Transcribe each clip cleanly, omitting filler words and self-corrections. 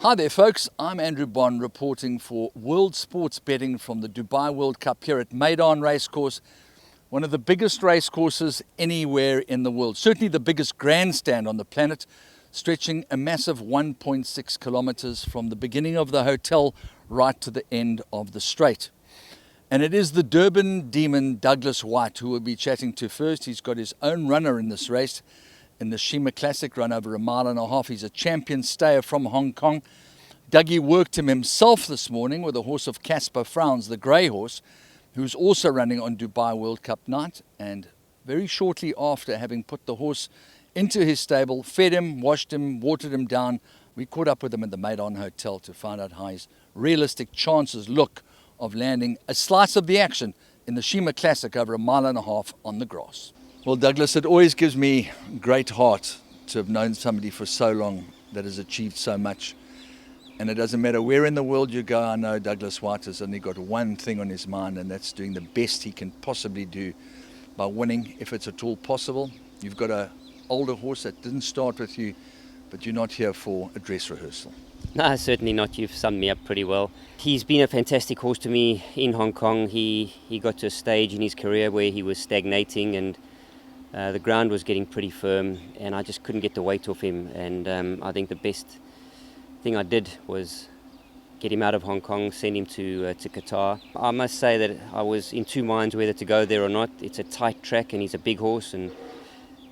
Hi there folks, I'm Andrew Bond reporting for World Sports Betting from the Dubai World Cup here at Meydan Racecourse, one of the biggest racecourses anywhere in the world, certainly the biggest grandstand on the planet, stretching a massive 1.6 kilometers from the beginning of the hotel right to the end of the straight. And it is the Durban demon Douglas Whyte who we'll be chatting to first. He's got his own runner in this race, in the Sheema Classic, run over a mile and a half. He's a champion stayer from Hong Kong. Dougie worked him himself this morning with a horse of Casper Frowns, the grey horse, who's also running on Dubai World Cup night. And very shortly after having put the horse into his stable, fed him, washed him, watered him down, we caught up with him at the Meydan Hotel to find out how his realistic chances look of landing a slice of the action in the Sheema Classic over a mile and a half on the grass. Well, Douglas, it always gives me great heart to have known somebody for so long that has achieved so much. And it doesn't matter where in the world you go, I know Douglas Whyte has only got one thing on his mind, and that's doing the best he can possibly do by winning, if it's at all possible. You've got an older horse that didn't start with you, but you're not here for a dress rehearsal. No, certainly not. You've summed me up pretty well. He's been a fantastic horse to me in Hong Kong. He got to a stage in his career where he was stagnating and the ground was getting pretty firm, and I just couldn't get the weight off him. And I think the best thing I did was get him out of Hong Kong, send him to Qatar. I must say that I was in two minds whether to go there or not. It's a tight track and he's a big horse,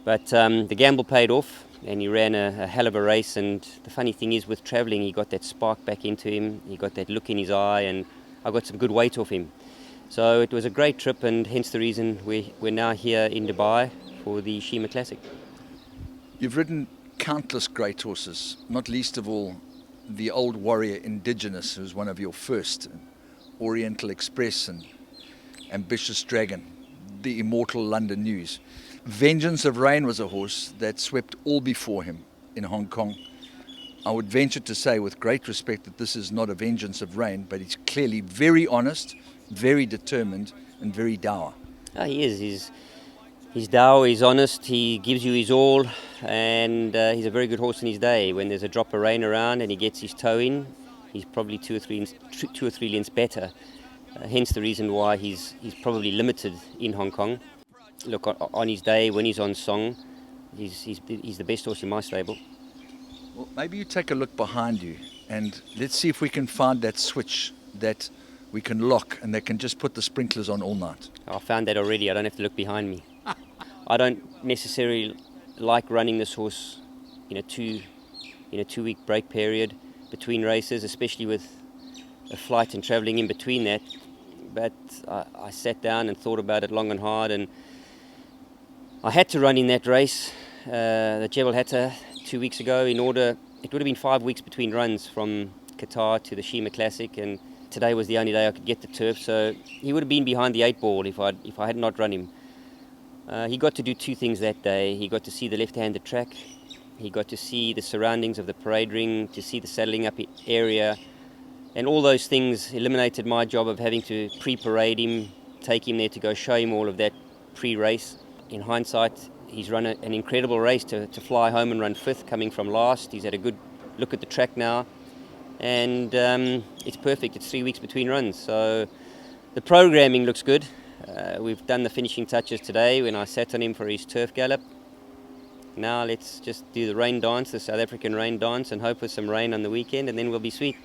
but the gamble paid off and he ran a hell of a race. And the funny thing is, with travelling, he got that spark back into him, he got that look in his eye, and I got some good weight off him. So it was a great trip, and hence the reason we're now here in Dubai for the Sheema Classic. You've ridden countless great horses, not least of all the Old Warrior Indigenous, who's one of your first, Oriental Express and Ambitious Dragon, the immortal London News. Vengeance of Rain was a horse that swept all before him in Hong Kong. I would venture to say with great respect that this is not a Vengeance of Rain, but he's clearly very honest, very determined and very dour. He is. He's dour, he's honest, he gives you his all, and he's a very good horse in his day. When there's a drop of rain around and he gets his toe in, he's probably two or three lengths better. Hence the reason why he's probably limited in Hong Kong. Look, on his day, when he's on song, he's the best horse in my stable. Well, maybe you take a look behind you and let's see if we can find that switch that we can lock and that can just put the sprinklers on all night. I found that already. I don't have to look behind me. I don't necessarily like running this horse in a 2 week break period between races, especially with a flight and travelling in between that. But I sat down and thought about it long and hard, and I had to run in that race, the Jebel Hatta 2 weeks ago. It would have been 5 weeks between runs from Qatar to the Sheema Classic, and today was the only day I could get the turf, so he would have been behind the 8 ball if I had not run him. He got to do two things that day. He got to see the left-handed track, he got to see the surroundings of the parade ring, to see the saddling up area, and all those things eliminated my job of having to pre-parade him, take him there to go show him all of that pre-race. In hindsight, he's run an incredible race to fly home and run 5th coming from last. He's had a good look at the track now, and it's perfect. It's 3 weeks between runs, so the programming looks good. We've done the finishing touches today when I sat on him for his turf gallop. Now let's just do the rain dance, the South African rain dance, and hope for some rain on the weekend, and then we'll be sweet.